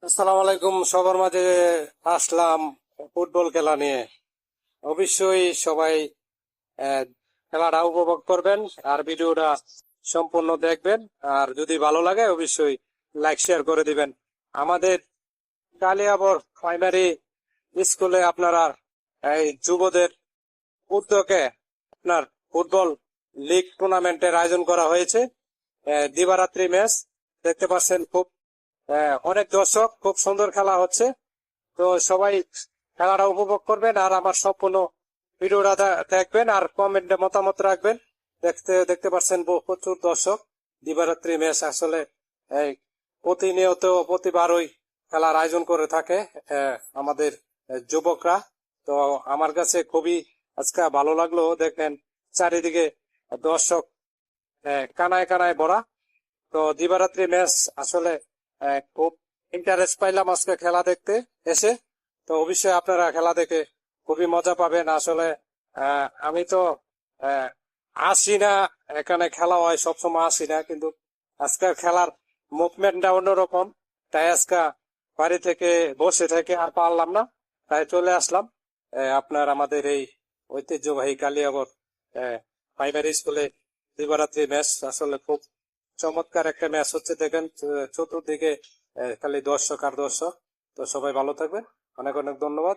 আসসালামু আলাইকুম। সবার মাঝে আসলাম ফুটবল খেলা নিয়ে। অবশ্যই সবাই আহ, খেলাটা উপভোগ করবেন আর ভিডিওটা সম্পূর্ণ দেখবেন। আর যদি ভালো লাগে অবশ্যই লাইক শেয়ার করে দিবেন। আমাদের কালিয়াবর প্রাইমারি স্কুলে আপনারা এই যুবদের উদ্যোগে আপনার ফুটবল লিগ টুর্নামেন্টের আয়োজন করা হয়েছে। দিবারাত্রি ম্যাচ দেখতে পাচ্ছেন, খুব অনেক দর্শক, খুব সুন্দর খেলা হচ্ছে। তো সবাই খেলাটা উপভোগ করবেন আর আমার সম্পূর্ণ ভিডিওটা দেখবেন আর কমেন্টে মতামত রাখবেন। দেখতে দেখতে পাচ্ছেন প্রচুর দর্শক। দিবারাত্রি ম্যাচ আসলে এই প্রতিনিয়ত প্রতিবারই খেলার আয়োজন করে থাকে আমাদের যুবকরা। তো আমার কাছে খুবই আজকে ভালো লাগলো। দেখেন চারিদিকে দর্শক কানায় কানায় ভরা। তো দিবারাত্রি ম্যাচ আসলে খুব ইন্টারেস্ট পাইলাম আজকে খেলা দেখতে এসে। তো অবশ্যই আপনারা খেলা দেখে খুবই মজা পাবেন। আসলে আমি তো আহ, আসি না, এখানে খেলা হয় সবসময় আসি না, কিন্তু আজকের খেলার মুভমেন্টটা অন্যরকম। তাই আজকে বাড়ি থেকে বসে থেকে আর পারলাম না, তাই চলে আসলাম আপনার আমাদের এই ঐতিহ্যবাহী কালিয়াবর প্রাইমারি স্কুলে দিবারাত্রি ম্যাচ। আসলে খুব চমৎকার একটা ম্যাচ হচ্ছে। দেখেন চতুর্দিকে খালি দর্শক আর দর্শক। তো সবাই ভালো থাকবেন, অনেক অনেক ধন্যবাদ।